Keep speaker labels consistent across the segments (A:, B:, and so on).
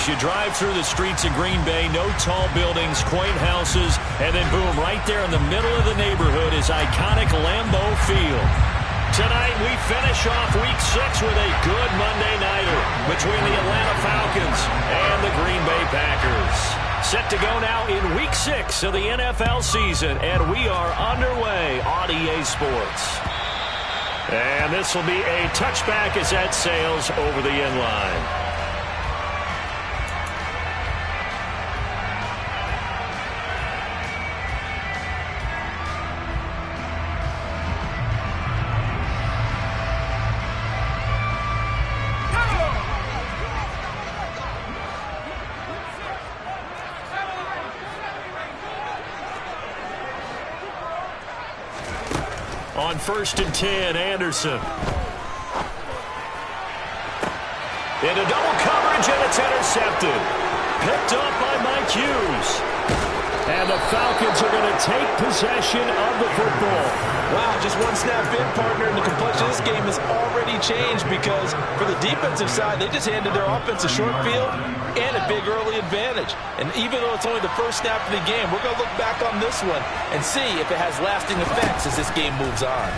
A: As you drive through the streets of Green Bay, no tall buildings, quaint houses, and then boom, right there in the middle of the neighborhood is iconic Lambeau Field. Tonight, we finish off Week 6 with a good Monday nighter between the Atlanta Falcons and the Green Bay Packers. Set to go now in Week 6 of the NFL season, and we are underway on EA Sports. And this will be a touchback as that sails over the end line. On 1st and 10, Anderson. Into double coverage, and it's intercepted. Picked up by Mike Hughes. And the Falcons are going to take possession of the football.
B: Wow, just one snap in, partner, and the complexion of this game has already changed because for the defensive side, they just handed their offense a short field and a big early advantage. And even though it's only the first snap of the game, we're going to look back on this one and see if it has lasting effects as this game moves on.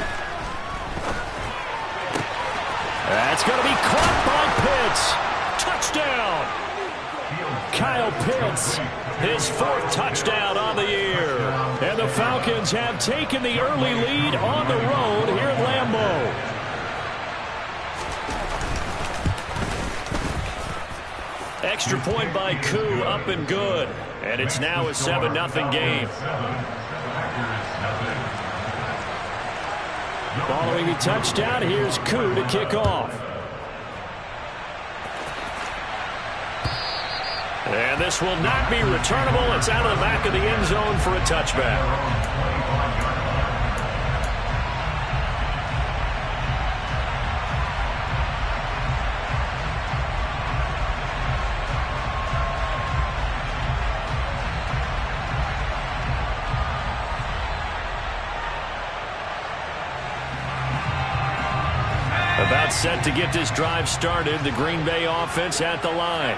A: That's going to be caught by Pitts. Touchdown! Kyle Pitts, his 4th touchdown on the year. And the Falcons have taken the early lead on the road here at Lambeau. Extra point by Koo, up and good. And it's now a 7-0 game. Following the touchdown, here's Koo to kick off. And this will not be returnable. It's out of the back of the end zone for a touchback. About set to get this drive started, the Green Bay offense at the line.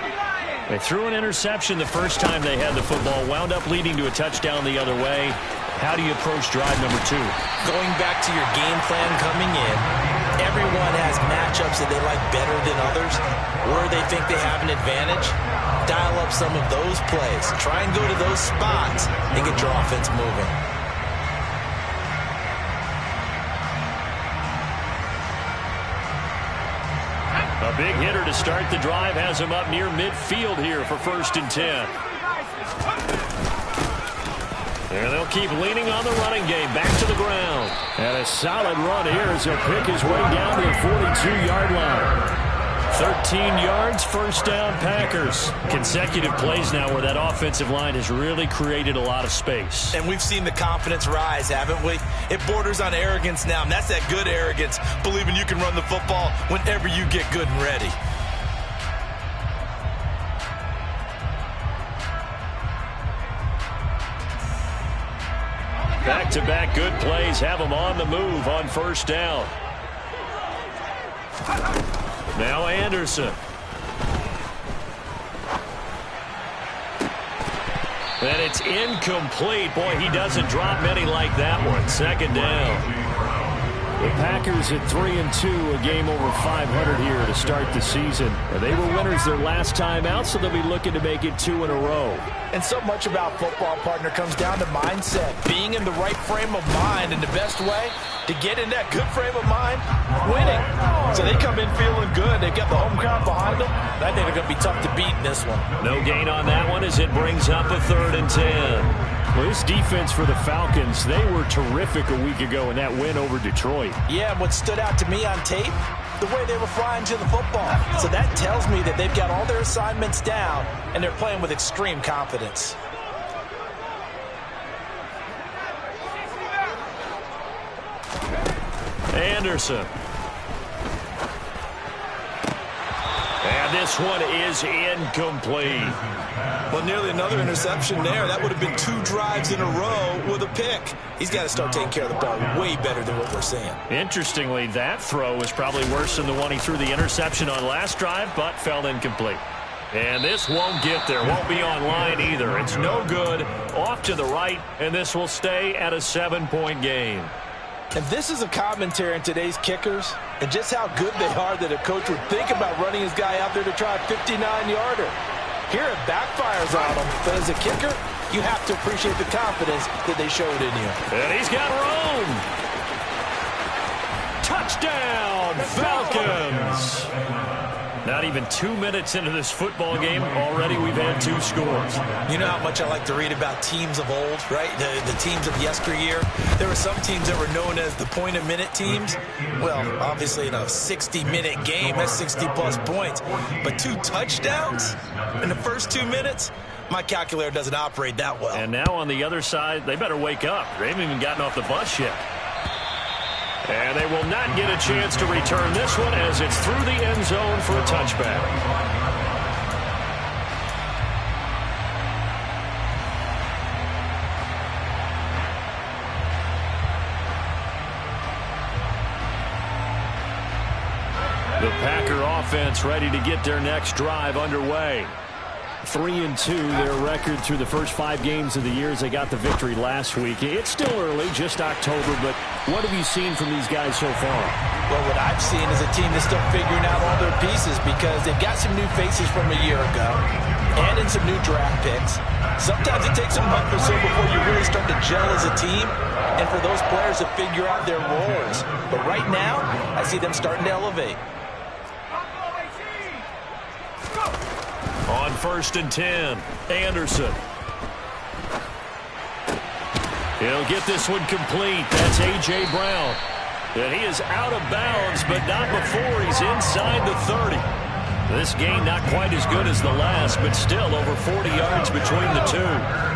A: They threw an interception the first time they had the football, wound up leading to a touchdown the other way. How do you approach drive number 2?
B: Going back to your game plan coming in, everyone has matchups that they like better than others, where they think they have an advantage. Dial up some of those plays. Try and go to those spots and get your offense moving.
A: A big hitter to start the drive has him up near midfield here for 1st and 10. And they'll keep leaning on the running game. Back to the ground. And a solid run here as he'll pick his way down to the 42-yard line. 13 yards, 1st down, Packers. Consecutive plays now where that offensive line has really created a lot of space.
B: And we've seen the confidence rise, haven't we? It borders on arrogance now, and that's that good arrogance, believing you can run the football whenever you get good and ready.
A: Back-to-back good plays have them on the move on 1st down. Now Anderson. And it's incomplete. Boy, he doesn't drop many like that one. 2nd down. The Packers at 3-2, a game over 500 here to start the season. They were winners their last time out, so they'll be looking to make it 2 in a row.
B: And so much about football, partner, comes down to mindset. Being in the right frame of mind, and the best way to get in that good frame of mind, winning. So they come in feeling good. They've got the home crowd behind them. I think they're going to be tough to beat in this one.
A: No gain on that one as it brings up a 3rd and 10. Well, this defense for the Falcons, they were terrific a week ago in that win over Detroit.
B: Yeah, what stood out to me on tape, the way they were flying to the football. So that tells me that they've got all their assignments down, and they're playing with extreme confidence.
A: Anderson. And this one is incomplete.
B: Well, nearly another interception there. That would have been 2 drives in a row with a pick. He's got to start taking care of the ball way better than what we're seeing.
A: Interestingly, that throw was probably worse than the one he threw the interception on last drive, but fell incomplete. And this won't get there. Won't be online either. It's no good. Off to the right, and this will stay at a 7-point game.
B: And this is a commentary on today's kickers and just how good they are that a coach would think about running his guy out there to try a 59-yarder. Here it backfires on him, but as a kicker, you have to appreciate the confidence that they showed in you.
A: And he's got room. Touchdown, Falcons. Not even 2 minutes into this football game, already we've had 2 scores.
B: You know how much I like to read about teams of old, right? The teams of yesteryear. There were some teams that were known as the point-a-minute teams. Well, obviously in a 60-minute game, that's 60-plus points. But 2 touchdowns in the first 2 minutes? My calculator doesn't operate that well.
A: And now on the other side, they better wake up. They haven't even gotten off the bus yet. And they will not get a chance to return this one as it's through the end zone for a touchback. The Packer offense ready to get their next drive underway. 3-2, their record through the first 5 games of the year as they got the victory last week. It's still early, just October, but what have you seen from these guys so far?
B: Well, what I've seen is a team that's still figuring out all their pieces because they've got some new faces from a year ago and in some new draft picks. Sometimes it takes a month or so before you really start to gel as a team and for those players to figure out their roles. But right now, I see them starting to elevate.
A: On 1st and 10, Anderson. He'll get this one complete. That's A.J. Brown. And he is out of bounds, but not before he's inside the 30. This gain not quite as good as the last, but still over 40 yards between the two.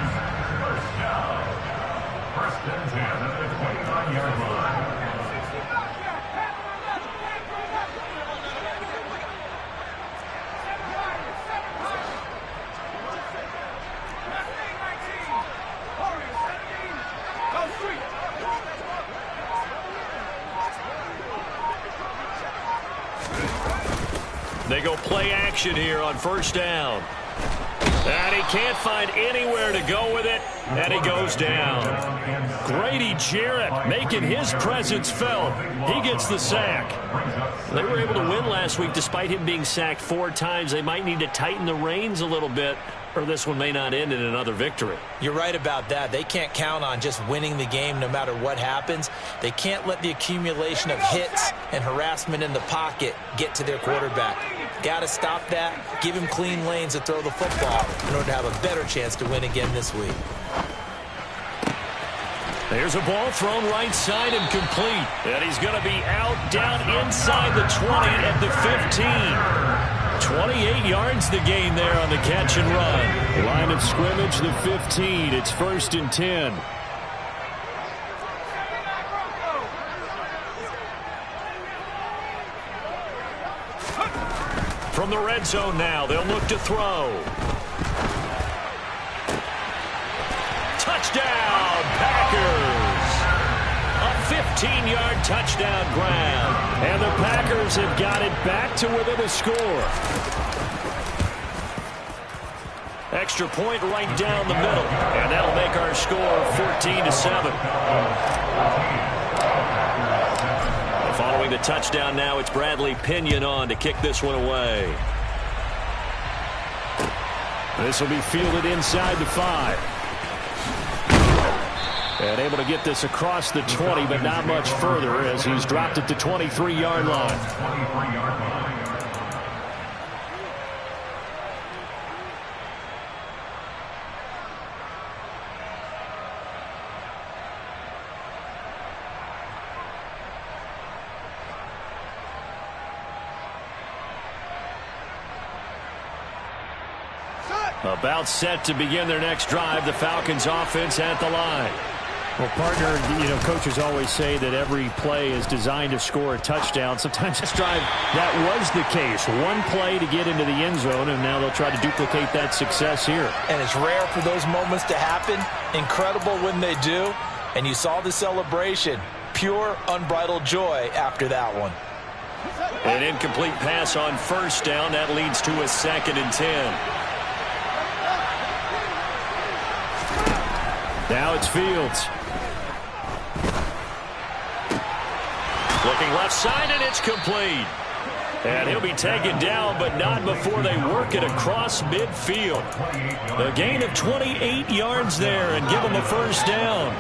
A: They go play action here on 1st down. And he can't find anywhere to go with it, and he goes down. Grady Jarrett making his presence felt. He gets the sack. They were able to win last week despite him being sacked 4 times. They might need to tighten the reins a little bit, or this one may not end in another victory.
B: You're right about that. They can't count on just winning the game no matter what happens. They can't let the accumulation of hits and harassment in the pocket get to their quarterback. Got to stop that, give him clean lanes to throw the football in order to have a better chance to win again this week.
A: There's a ball thrown right side and complete. And he's going to be out down inside the 20 at the 15. 28 yards the gain there on the catch and run. Line of scrimmage, the 15. It's 1st and 10. From the red zone now, they'll look to throw. Touchdown, Packers! A 15-yard touchdown grab. And the Packers have got it back to within a score. Extra point right down the middle. And that'll make our score 14-7. Following the touchdown now, it's Bradley Pinion on to kick this one away. This will be fielded inside the 5. And able to get this across the 20, but not much further as he's dropped at the 23-yard line. About set to begin their next drive. The Falcons offense at the line.
C: Well, partner, coaches always say that every play is designed to score a touchdown. Sometimes this drive, that was the case. One play to get into the end zone, and now they'll try to duplicate that success here.
B: And it's rare for those moments to happen. Incredible when they do. And you saw the celebration. Pure, unbridled joy after that one.
A: An incomplete pass on first down. That leads to a 2nd and 10.
C: Now it's Fields.
A: Looking left side, and it's complete. And he'll be taken down, but not before they work it across midfield. A gain of 28 yards there and give him a first down.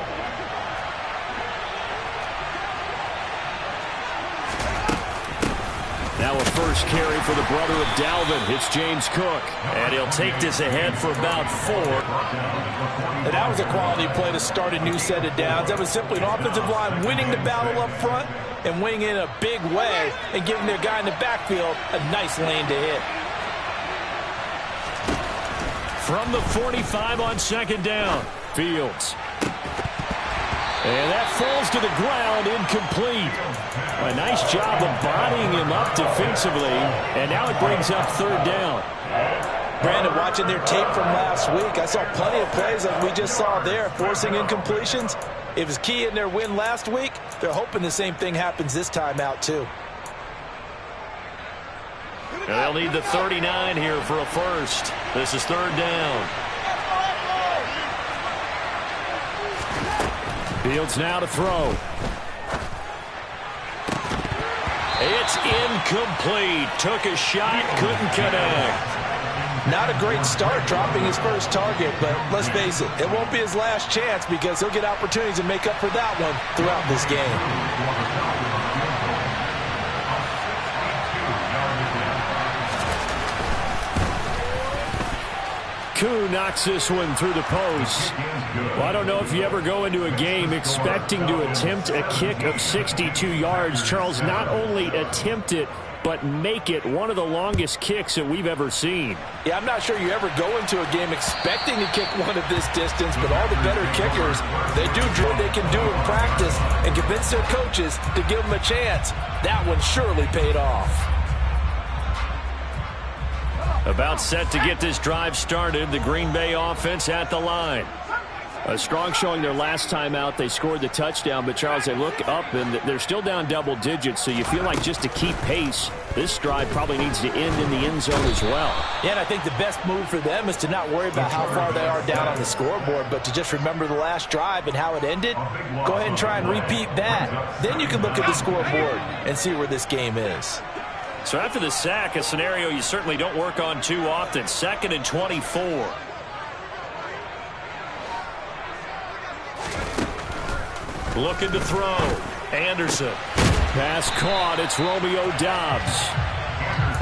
C: Now a first carry for the brother of Dalvin. It's James Cook.
A: And he'll take this ahead for about 4.
B: And that was a quality play to start a new set of downs. That was simply an offensive line winning the battle up front and winning in a big way and giving their guy in the backfield a nice lane to hit.
A: From the 45 on 2nd down,
C: Fields.
A: and that falls to the ground, incomplete.
C: A nice job of bodying him up defensively, and now it brings up 3rd down.
B: Brandon, watching their tape from last week, I saw plenty of plays like we just saw there, forcing incompletions. It was key in their win last week. They're hoping the same thing happens this time out, too.
A: And they'll need the 39 here for a first. This is 3rd down.
C: Fields now to throw.
A: It's incomplete. Took a shot, couldn't connect.
B: Not a great start dropping his first target, but let's face it, it won't be his last chance because he'll get opportunities to make up for that one throughout this game.
C: Koo knocks this one through the post. Well, I don't know if you ever go into a game expecting to attempt a kick of 62 yards. Charles, not only attempt it, but make it one of the longest kicks that we've ever seen.
B: Yeah, I'm not sure you ever go into a game expecting to kick one of this distance, but all the better kickers, they do what they can do in practice and convince their coaches to give them a chance. That one surely paid off.
A: About set to get this drive started, the Green Bay offense at the line.
C: A strong showing their last time out. They scored the touchdown, but Charles, they look up and they're still down double digits, so you feel like just to keep pace, this drive probably needs to end in the end zone as well.
B: Yeah, and I think the best move for them is to not worry about how far they are down on the scoreboard, but to just remember the last drive and how it ended. Go ahead and try and repeat that. Then you can look at the scoreboard and see where this game is.
A: So after the sack, a scenario you certainly don't work on too often. 2nd and 24. Looking to throw. Anderson.
C: Pass caught. It's Romeo Doubs.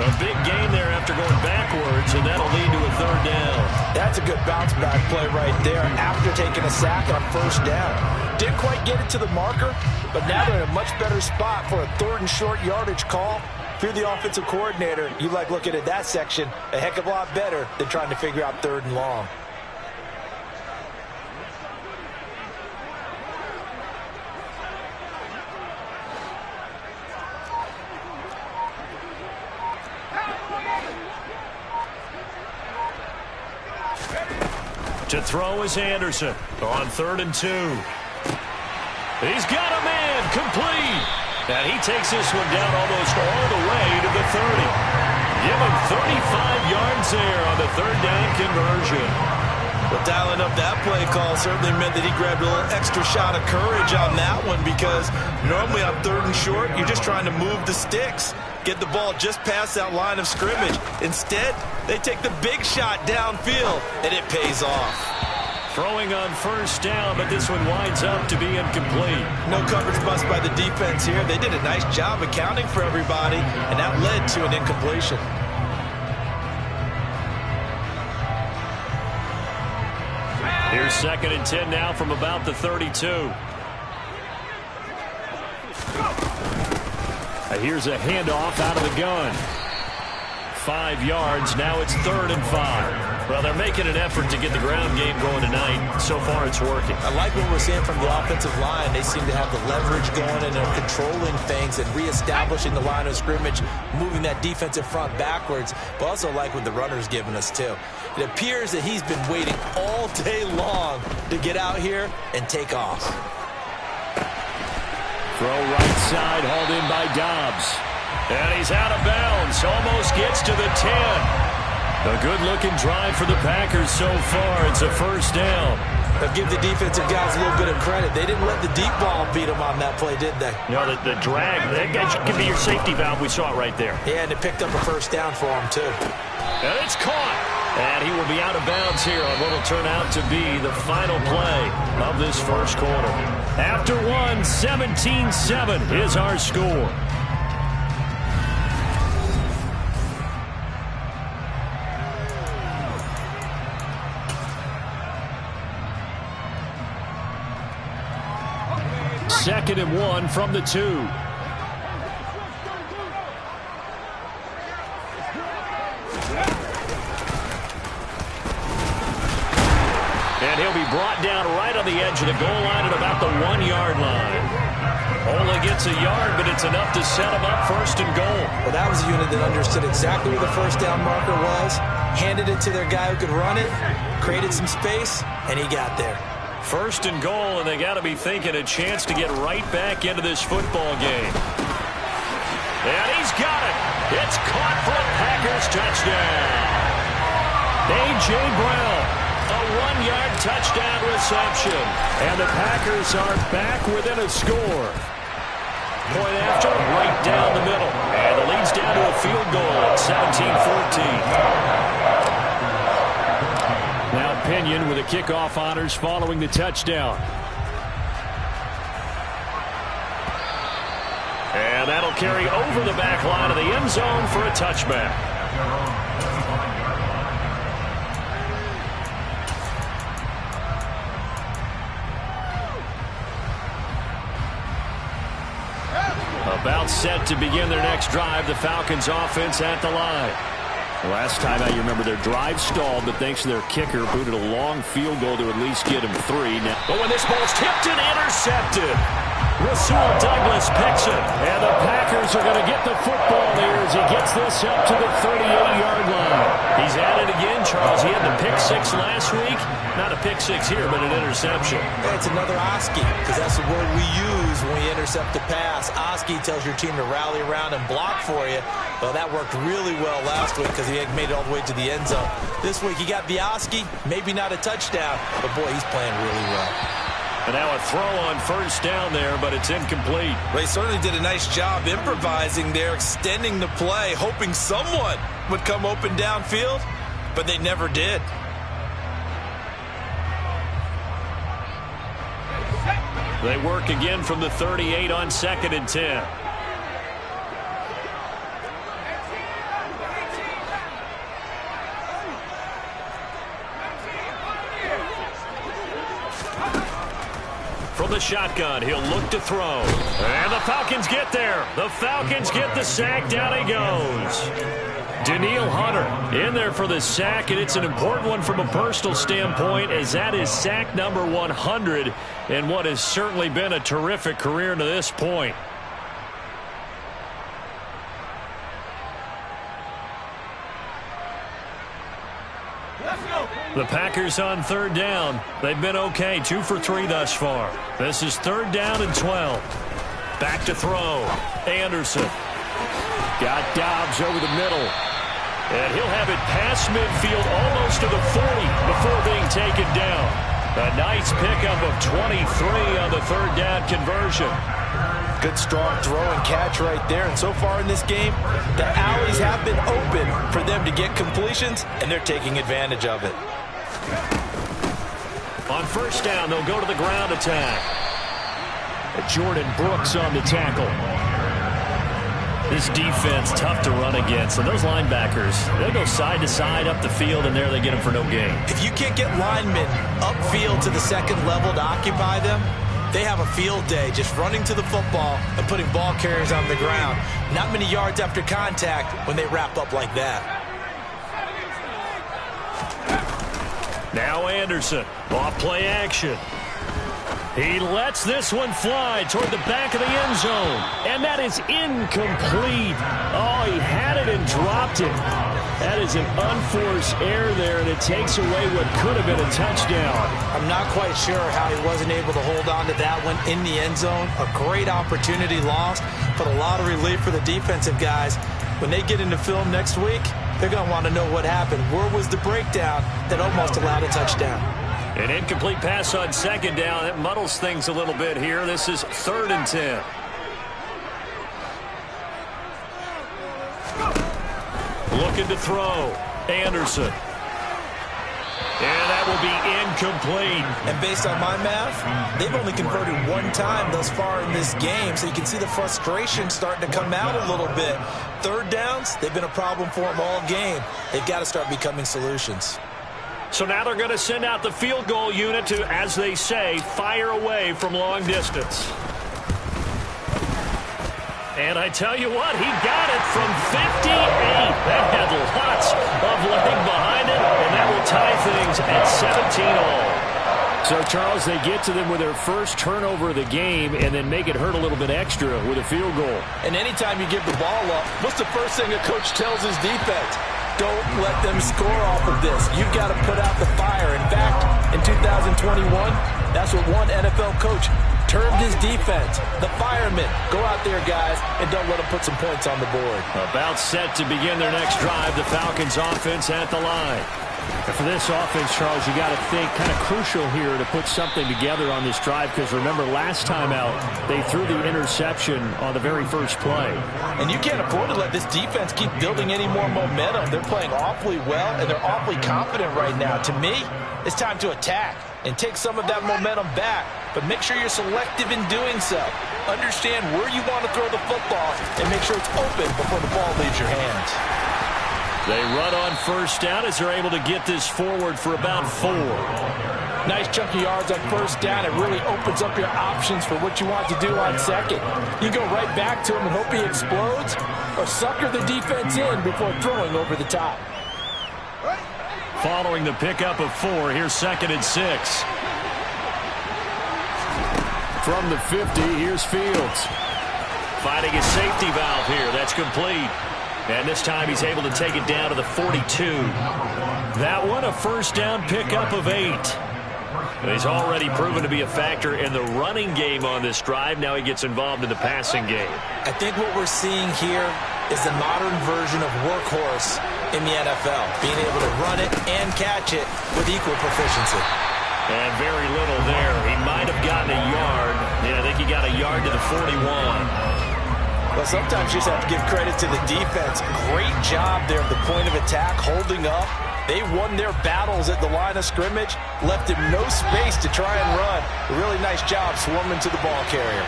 A: A big gain there after going backwards, and that'll lead to a 3rd down.
B: That's a good bounce-back play right there after taking a sack on 1st down. Didn't quite get it to the marker, but now they're in a much better spot for a 3rd and short yardage call. If you're the offensive coordinator, you like looking at that section a heck of a lot better than trying to figure out 3rd and long.
A: To throw is Anderson on 3rd and 2. He's got a man, complete. And he takes this one down almost all the way to the 30. Give him 35 yards there on the 3rd down conversion.
B: Well, dialing up that play call certainly meant that he grabbed a little extra shot of courage on that one because normally on 3rd and short, you're just trying to move the sticks, get the ball just past that line of scrimmage. Instead, they take the big shot downfield, and it pays off.
A: Throwing on 1st down, but this one winds up to be incomplete.
B: No coverage bust by the defense here. They did a nice job accounting for everybody, and that led to an incompletion.
A: Here's 2nd and 10 now from about the 32.
C: Here's a handoff out of the gun.
A: 5 yards. Now it's 3rd and 5. Well, they're making an effort to get the ground game going tonight. So far, it's working.
B: I like what we're seeing from the offensive line. They seem to have the leverage going, and they're controlling things and reestablishing the line of scrimmage, moving that defensive front backwards, but also like what the runner's giving us, too. It appears that he's been waiting all day long to get out here and take off.
C: Throw right side, hauled in by Doubs.
A: And he's out of bounds. Almost gets to the 10. A good-looking drive for the Packers so far. It's a first down.
B: Now give the defensive guys a little bit of credit. They didn't let the deep ball beat them on that play, did they?
C: No, the drag, that could be your safety valve. We saw it right there.
B: Yeah, and it picked up a first down for them, too.
A: And it's caught. And he will be out of bounds here on what will turn out to be the final play of this first quarter. After one, 17-7 is our score. Second and 1 from the 2. And he'll be brought down right on the edge of the goal line at about the 1-yard line. Only gets a yard, but it's enough to set him up first and goal.
B: Well, that was a unit that understood exactly where the first down marker was, handed it to their guy who could run it, created some space, and he got there.
A: First and goal, and they got to be thinking a chance to get right back into this football game. And he's got it. It's caught for a Packers touchdown. A.J. Brown, a 1-yard touchdown reception. And the Packers are back within a score. Point after, right down the middle. And the lead's down to a field goal at 17-14. Now Pinion with the kickoff honors following the touchdown. And that'll carry over the back line of the end zone for a touchback. About set to begin their next drive, the Falcons offense at the line. Last time out, you remember their drive stalled, but thanks to their kicker, booted a long field goal to at least get him 3. Now, but when this ball's tipped and intercepted, Rasul Douglas picks it, and the Packers are going to get the football here as he gets this up to the 38-yard line. He's at it again, Charles. He had the pick 6 last week. Not a pick 6 here, but an interception.
B: That's another Oski, because that's the word we use when we intercept a pass. Oski tells your team to rally around and block for you. Well, that worked really well last week because he made it all the way to the end zone. This week he got the Oski, maybe not a touchdown, but boy, he's playing really well.
A: And now a throw on first down there, but it's incomplete.
B: Well, he certainly did a nice job improvising there, extending the play, hoping someone would come open downfield, but they never did.
A: They work again from the 38 on 2nd and 10. From the shotgun, he'll look to throw. And the Falcons get there. The Falcons get the sack. Down he goes. Danielle Hunter in there for the sack, and it's an important one from a personal standpoint, as that is sack number 100 in what has certainly been a terrific career to this point. The Packers on 3rd down. They've been okay, 2 for 3 thus far. This is 3rd down and 12. Back to throw. Anderson. Got Dobbs over the middle. And he'll have it past midfield almost to the 40 before being taken down. A nice pickup of 23 on the 3rd down conversion.
B: Good strong throw and catch right there. And so far in this game, the alleys have been open for them to get completions, and they're taking advantage of it.
A: On 1st down, they'll go to the ground attack. Jordan Brooks on the tackle. This defense tough to run against. And those linebackers, they'll go side to side up the field, and there they get them for no gain.
B: If you can't get linemen upfield to the 2nd level to occupy them, they have a field day just running to the football and putting ball carriers on the ground. Not many yards after contact when they wrap up like that.
A: Now Anderson, off play action. He lets this one fly toward the back of the end zone. And that is incomplete. Oh, he had it and dropped it.
C: That is an unforced error there, and it takes away what could have been a touchdown.
B: I'm not quite sure how he wasn't able to hold on to that one in the end zone. A great opportunity lost, but a lot of relief for the defensive guys. When they get into film next week, they're going to want to know what happened. Where was the breakdown that almost allowed a touchdown?
A: An incomplete pass on second down. That muddles things a little bit here. This is 3rd and 10. Looking to throw. Anderson. And that will be incomplete.
B: And based on my math, they've only converted one time thus far in this game, so you can see the frustration starting to come out a little bit. 3rd downs, they've been a problem for them all game. They've got to start becoming solutions.
A: So now they're going to send out the field goal unit to, as they say, fire away from long distance. And I tell you what, he got it from 58. That had lots of leg behind it, and that will tie things at 17-all.
C: So, Charles, they get to them with their first turnover of the game and then make it hurt a little bit extra with a field goal.
B: And anytime you give the ball up, what's the first thing a coach tells his defense? Don't let them score off of this. You've got to put out the fire. In fact, in 2021, that's what one NFL coach termed his defense. The firemen. Go out there, guys, and don't let them put some points on the board.
A: About set to begin their next drive. The Falcons offense at the line.
C: And for this offense, Charles, you got to think kind of crucial here to put something together on this drive, because remember last time out they threw the interception on the very first play.
B: And you can't afford to let this defense keep building any more momentum. They're playing awfully well, and they're awfully confident right now. To me, it's time to attack and take some of that momentum back, but make sure you're selective in doing so. Understand where you want to throw the football and make sure it's open before the ball leaves your hands.
A: They run on first down as they're able to get this forward for about 4.
B: Nice chunky yards on first down. It really opens up your options for what you want to do on second. You go right back to him and hope he explodes, or sucker the defense in before throwing over the top.
A: Following the pickup of 4, here's 2nd and 6.
C: From the 50, here's Fields.
A: Finding a safety valve here. That's complete. And this time he's able to take it down to the 42. That one, a first down pickup of 8. He's already proven to be a factor in the running game on this drive. Now he gets involved in the passing game.
B: I think what we're seeing here is the modern version of workhorse in the NFL, being able to run it and catch it with equal proficiency.
A: And very little there. He might have gotten a yard. Yeah, I think he got a yard to the 41.
B: Well, sometimes you just have to give credit to the defense. Great job there at the point of attack, holding up. They won their battles at the line of scrimmage, left him no space to try and run. A really nice job swarming to the ball carrier.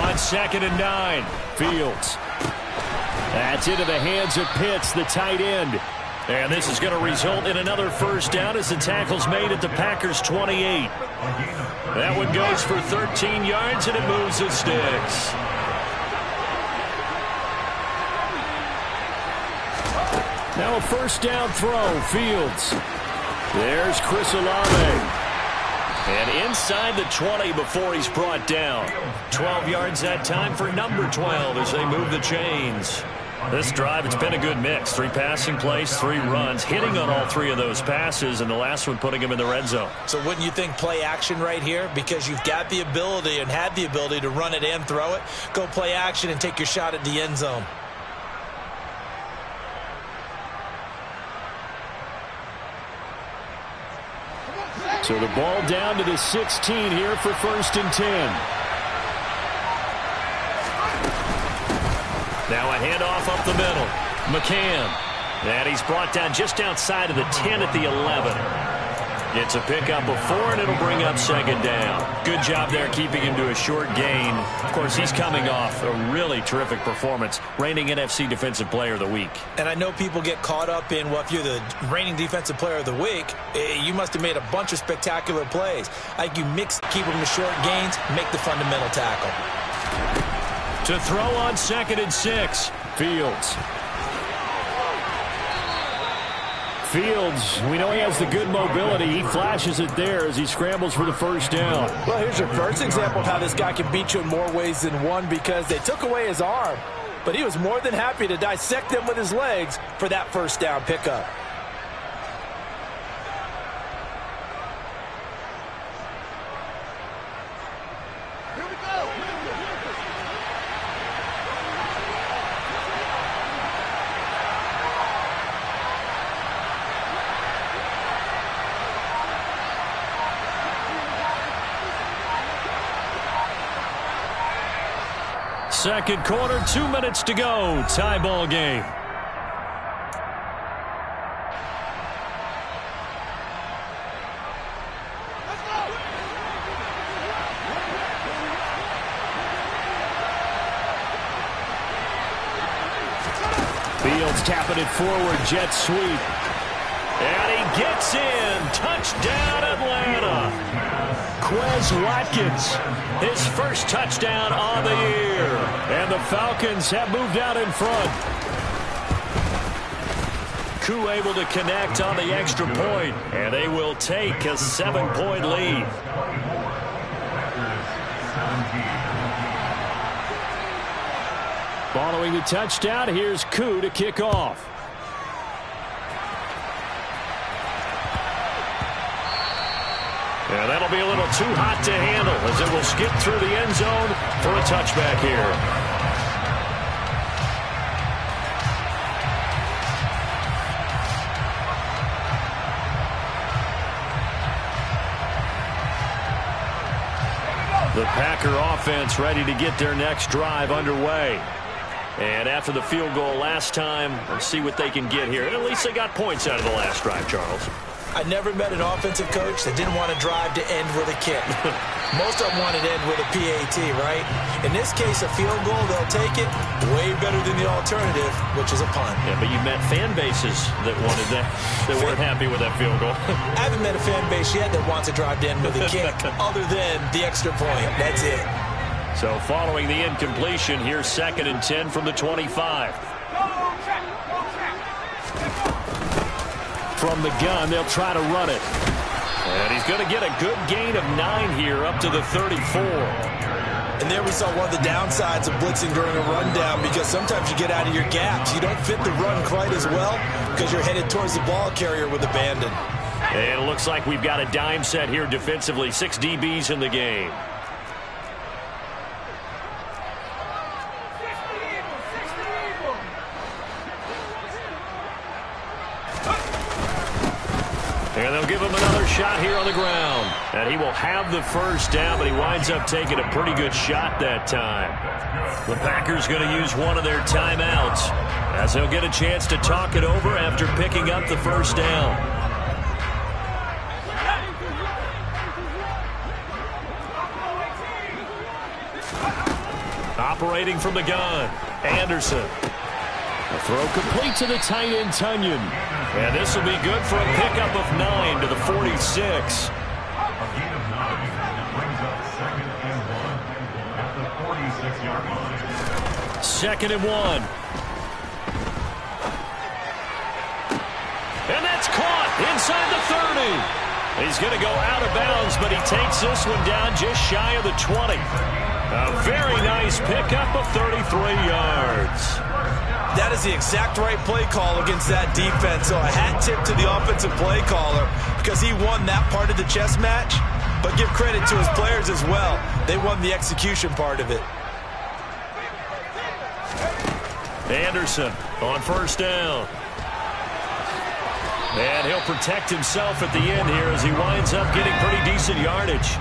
A: On 2nd and 9, Fields.
C: That's into the hands of Pitts, the tight end.
A: And this is going to result in another first down as the tackle's made at the Packers' 28. That one goes for 13 yards, and it moves the sticks.
C: Now a first down throw, Fields. There's Chris Olave.
A: And inside the 20 before he's brought down. 12 yards that time for number 12 as they move the chains. This drive, it's been a good mix. 3 passing plays, 3 runs, hitting on all 3 of those passes, and the last one putting him in the red zone.
B: So wouldn't you think play action right here? Because you've got the ability and had the ability to run it and throw it. Go play action and take your shot at the end zone.
C: So the ball down to the 16 here for 1st and 10.
A: Now a handoff up the middle. McCann. And he's brought down just outside of the 10 at the 11. It's a pickup of 4, and it'll bring up 2nd down. Good job there keeping him to a short gain. Of course, he's coming off a really terrific performance, reigning NFC Defensive Player of the Week.
B: And I know people get caught up in, well, if you're the reigning Defensive Player of the Week, you must have made a bunch of spectacular plays. Like you mix, keep them to short gains, make the fundamental tackle.
A: To throw on 2nd and 6,
C: Fields. Fields, we know he has the good mobility. He flashes it there as he scrambles for the first down.
B: Well, here's your first example of how this guy can beat you in more ways than one, because they took away his arm. but he was more than happy to dissect them with his legs for that first down pickup.
A: Second quarter, 2 minutes to go. Tie ball game. Fields tapping it forward, jet sweep. And he gets in. Touchdown, Atlanta. Quez Watkins, his first touchdown on the year. And the Falcons have moved out in front. Koo able to connect on the extra point, and they will take a 7-point lead. Following the touchdown, here's Koo to kick off. And that'll be a little too hot to handle as it will skip through the end zone for a touchback here. The Packer offense ready to get their next drive underway. And after the field goal last time, let's see what they can get here. At least they got points out of the last drive, Charles.
B: I never met an offensive coach that didn't want to drive to end with a kick. Most of them wanted to end with a PAT, right? In this case, a field goal, they'll take it. Way better than the alternative, which is a punt.
A: Yeah, but you met fan bases that wanted that, that weren't happy with that field goal.
B: I haven't met a fan base yet that wants to drive to end with a kick other than the extra point. That's it.
A: So following the incompletion, here's 2nd and 10 from the 25. From the gun, they'll try to run it. And he's going to get a good gain of 9 here up to the 34.
B: And there we saw one of the downsides of blitzing during a rundown, because sometimes you get out of your gaps. You don't fit the run quite as well because you're headed towards the ball carrier with abandon.
A: And it looks like we've got a dime set here defensively. 6 DBs in the game. And they'll give him another shot here on the ground. And he will have the first down, but he winds up taking a pretty good shot that time. The Packers going to use one of their timeouts as they'll get a chance to talk it over after picking up the first down. Operating from the gun, Anderson. A throw complete to the tight end, Tunyon. And this will be good for a pickup of 9 to the 46. Second and 1. And that's caught inside the 30. He's going to go out of bounds, but he takes this one down just shy of the 20. A very nice pickup of 33 yards.
B: That is the exact right play call against that defense. So a hat tip to the offensive play caller, because he won that part of the chess match. But give credit to his players as well. They won the execution part of it.
A: Anderson on first down. And he'll protect himself at the end here as he winds up getting pretty decent yardage.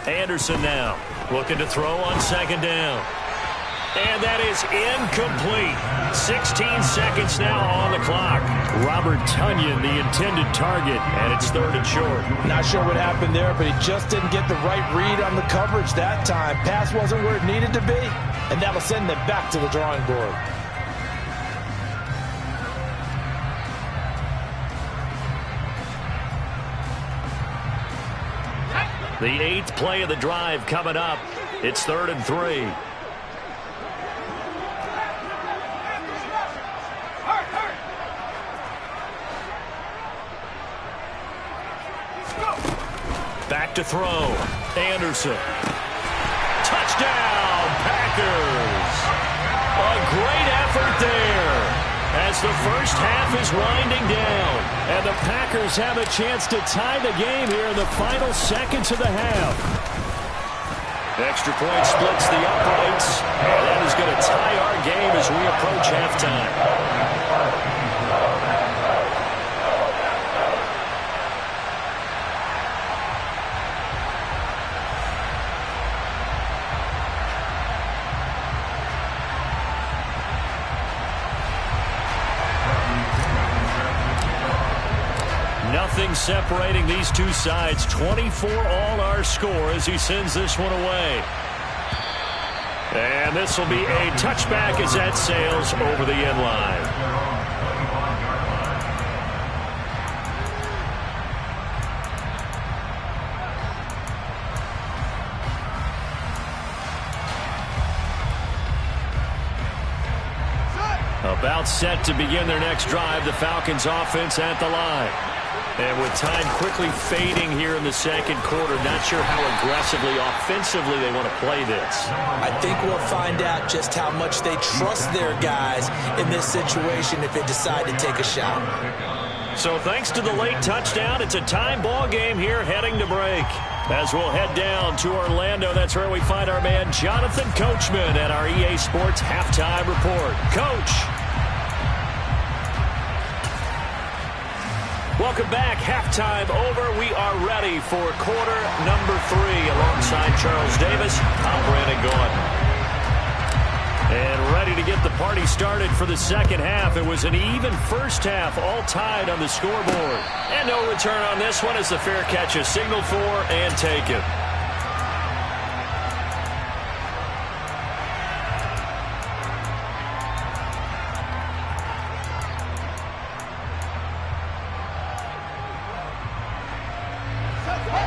A: Anderson now looking to throw on second down. And that is incomplete. 16 seconds now on the clock. Robert Tunyon, the intended target, and it's 3rd and short.
B: Not sure what happened there, but he just didn't get the right read on the coverage that time. Pass wasn't where it needed to be, and that'll send them back to the drawing board.
A: The 8th play of the drive coming up. It's 3rd and 3. back to throw. Anderson. Touchdown, Packers. A great effort there as the first half is winding down. And the Packers have a chance to tie the game here in the final seconds of the half. Extra point splits the uprights, and that is going to tie our game as we approach halftime. Nothing separating these two sides. 24 all our score as he sends this one away. And this will be a touchback as that sails over the end line. About set to begin their next drive, the Falcons offense at the line. And with time quickly fading here in the second quarter, not sure how aggressively, offensively they want to play this.
B: I think we'll find out just how much they trust their guys in this situation if they decide to take a shot.
A: So thanks to the late touchdown, it's a time ball game here heading to break. As we'll head down to Orlando, that's where we find our man Jonathan Coachman at our EA Sports Halftime Report. Coach. Welcome back. Halftime over. We are ready for quarter number 3. Alongside Charles Davis, I'm Brandon Gaudin. And ready to get the party started for the second half. It was an even first half, all tied on the scoreboard. And no return on this one as the fair catch is signaled for and taken.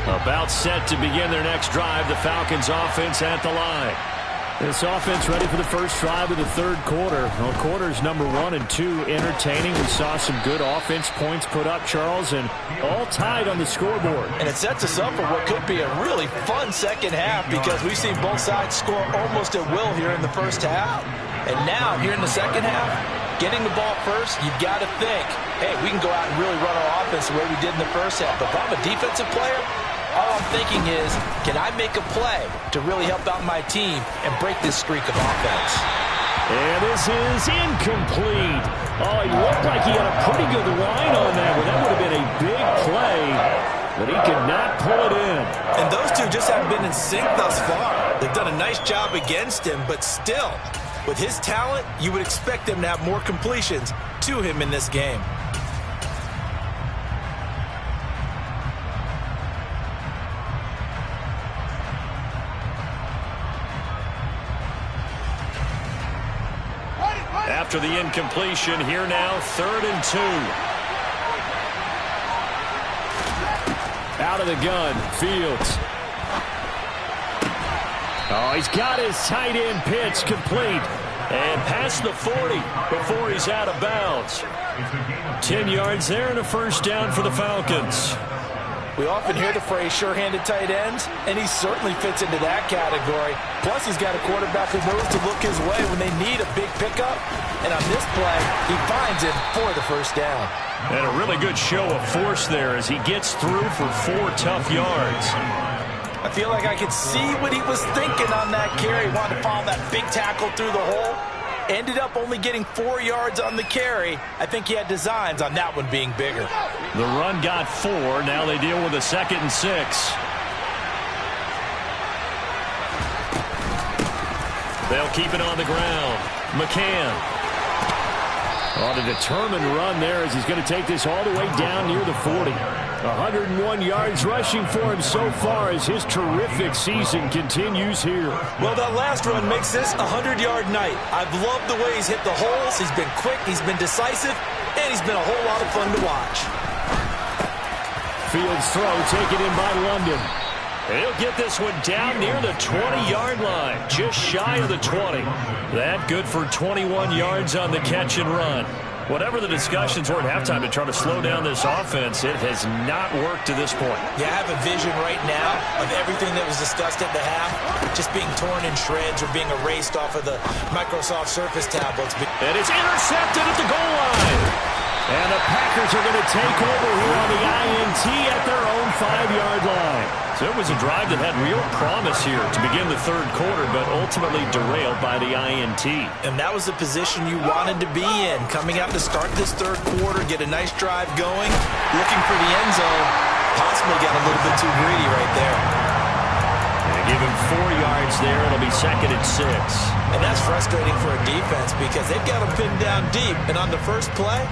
A: About set to begin their next drive, the Falcons offense at the line.
C: This offense ready for the first drive of the third quarter. Well, quarters number 1 and 2 entertaining. We saw some good offense points put up, Charles, and all tied on the scoreboard.
B: And it sets us up for what could be a really fun second half because we've seen both sides score almost at will here in the first half. And now, here in the second half, getting the ball first, you've got to think, hey, we can go out and really run our offense the way we did in the first half. But if I'm a defensive player, all I'm thinking is, can I make a play to really help out my team and break this streak of offense?
C: And this is incomplete. Oh, he looked like he had a pretty good line on that, but that would have been a big play, but he could not pull it in.
B: And those two just haven't been in sync thus far. They've done a nice job against him, but still, with his talent, you would expect him to have more completions to him in this game.
A: After the incompletion, here now, 3rd and 2.
C: Out of the gun, Fields. Oh, he's got his tight end pitch complete.
A: And past the 40 before he's out of bounds. 10 yards there and a first down for the Falcons.
B: We often hear the phrase sure-handed tight ends, and he certainly fits into that category. Plus, he's got a quarterback who knows to look his way when they need a big pickup. And on this play, he finds it for the first down.
A: And a really good show of force there as he gets through for 4 tough yards.
B: I feel like I could see what he was thinking on that carry. He wanted to follow that big tackle through the hole. Ended up only getting 4 yards on the carry. I think he had designs on that one being bigger.
A: The run got 4. Now they deal with a 2nd and 6. They'll keep it on the ground. McCann.
C: On a determined run there as he's going to take this all the way down near the 40. 101 yards rushing for him so far as his terrific season continues here.
B: Well, that last run makes this a 100-yard night. I've loved the way he's hit the holes. He's been quick, he's been decisive, and he's been a whole lot of fun to watch.
C: Fields throw taken in by London.
A: He'll get this one down near the 20-yard line, just shy of the 20. That good for 21 yards on the catch and run. Whatever the discussions were at halftime to try to slow down this offense, it has not worked to this point.
B: Yeah, I have a vision right now of everything that was discussed at the half just being torn in shreds or being erased off of the Microsoft Surface tablets.
A: And it's intercepted at the goal line. And the Packers are going to take over here on the INT at their own 5-yard line. So it was a drive that had real promise here to begin the third quarter, but ultimately derailed by the INT.
B: And that was the position you wanted to be in. Coming out to start this third quarter, get a nice drive going, looking for the end zone. Possibly got a little bit too greedy right there.
A: And give him 4 yards there. It'll be 2nd and 6.
B: And that's frustrating for a defense because they've got them pinned down deep. And on the first play,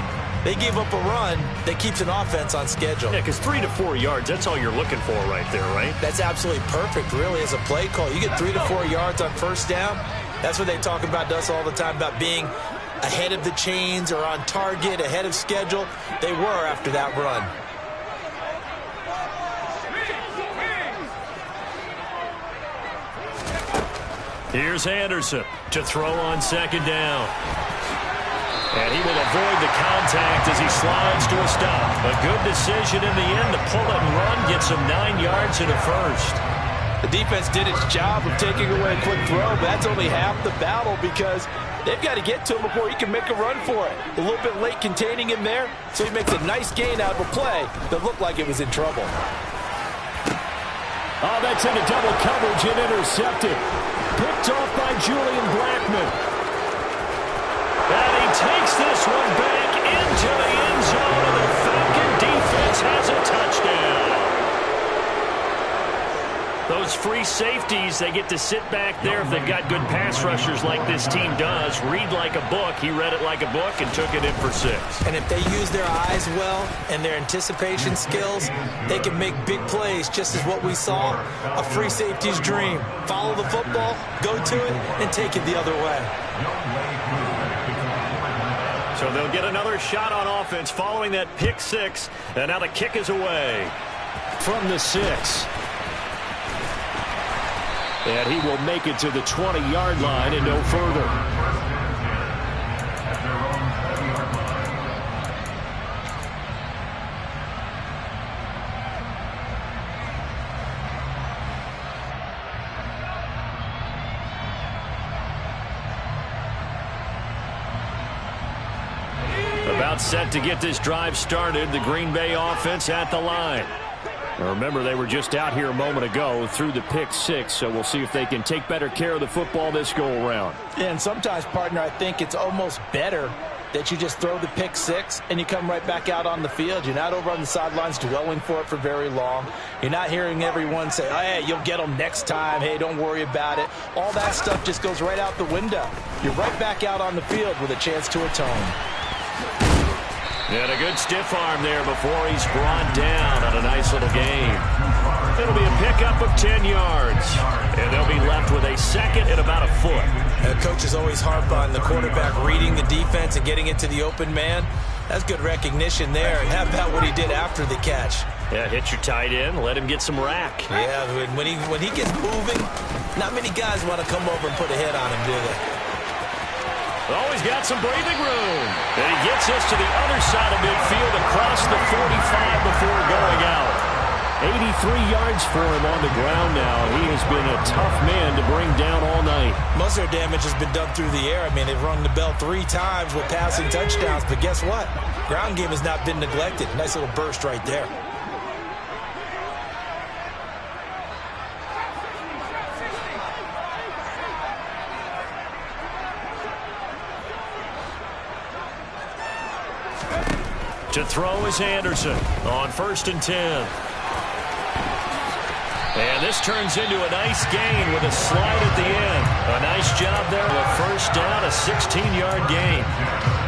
B: they gave up a run that keeps an offense on schedule.
A: Yeah, because 3 to 4 yards, that's all you're looking for right there, right?
B: That's absolutely perfect, really, as a play call. You get 3 to 4 yards on first down. That's what they talk about to us all the time, about being ahead of the chains or on target, ahead of schedule. They were after that run.
A: Here's Anderson to throw on 2nd down. And he will avoid the contact as he slides to a stop. A good decision in the end to pull it and run, gets him 9 yards and a first.
B: The defense did its job of taking away a quick throw, but that's only half the battle because they've got to get to him before he can make a run for it. A little bit late containing him there, so he makes a nice gain out of a play that looked like it was in trouble.
C: Oh, that's into double coverage and intercepted. Picked off by Julian Blackmon.
A: And he takes this one back into the end zone, and the Falcon defense has a touchdown. Those free safeties, they get to sit back there if they've got good pass rushers like this team does. Read like a book. He read it like a book and took it in for 6.
B: And if they use their eyes well and their anticipation skills, they can make big plays, just as what we saw, a free safety's dream. Follow the football, go to it, and take it the other way.
A: So they'll get another shot on offense following that pick 6. And now the kick is away.
C: From the 6. And he will make it to the 20-yard line and no further.
A: About set to get this drive started. The Green Bay offense at the line.
C: Now remember, they were just out here a moment ago through the pick 6, so we'll see if they can take better care of the football this go-around.
B: Yeah, and sometimes, partner, I think it's almost better that you just throw the pick 6 and you come right back out on the field. You're not over on the sidelines dwelling for it for very long. You're not hearing everyone say, oh, hey, you'll get them next time. Hey, don't worry about it. All that stuff just goes right out the window. You're right back out on the field with a chance to atone.
A: And a good stiff arm there before he's brought down on a nice little gain. It'll be a pickup of 10 yards. And they'll be left with a 2nd and about a foot.
B: Coaches always harp on the quarterback reading the defense and getting it to the open man. That's good recognition there. And how about what he did after the catch?
A: Yeah, hit your tight end, let him get some rack.
B: Yeah, when he gets moving, not many guys want to come over and put a hit on him, do they?
A: Oh, he's got some breathing room. And he gets us to the other side of midfield across the 45 before going out.
C: 83 yards for him on the ground now. He has been a tough man to bring down all night.
B: Most of their damage has been done through the air. I mean, they've rung the bell 3 times with passing touchdowns. But guess what? Ground game has not been neglected. Nice little burst right there.
A: To throw is Anderson on 1st and 10. And this turns into a nice gain with a slide at the end. A nice job there. A first down, a 16-yard gain.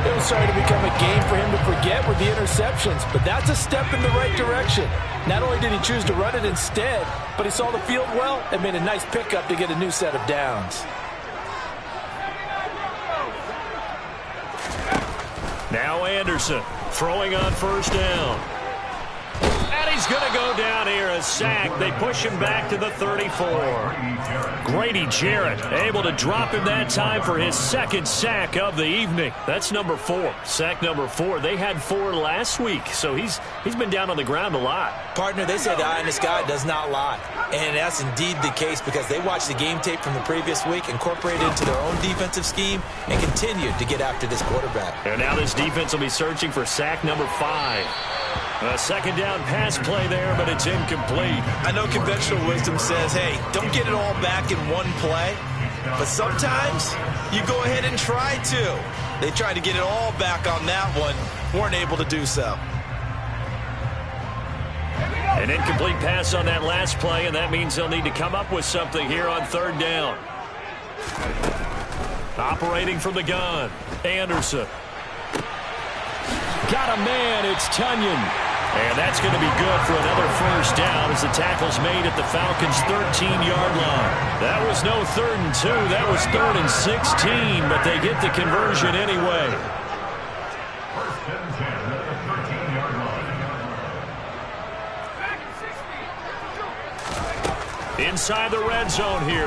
B: It was starting to become a game for him to forget with the interceptions, but that's a step in the right direction. Not only did he choose to run it instead, but he saw the field well and made a nice pickup to get a new set of downs.
A: Now Anderson throwing on 1st down. And he's going to go down here, a sack. They push him back to the 34. Grady Jarrett able to drop him that time for his second sack of the evening. That's number 4. Sack number 4. They had 4 last week, so he's been down on the ground a lot.
B: Partner, they say the eye in the sky does not lie. And that's indeed the case because they watched the game tape from the previous week, incorporated it into their own defensive scheme, and continued to get after this quarterback.
A: And now this defense will be searching for sack number 5. A second down pass play there, but it's incomplete.
B: I know conventional wisdom says, hey, don't get it all back in one play. But sometimes you go ahead and try to. They tried to get it all back on that one. Weren't able to do so.
A: An incomplete pass on that last play, and that means they'll need to come up with something here on third down. Operating from the gun, Anderson. Got a man, it's Tunyon. And that's going to be good for another first down as the tackle's made at the Falcons' 13-yard line. That was no 3rd and 2, that was 3rd and 16, but they get the conversion anyway. Inside the red zone here.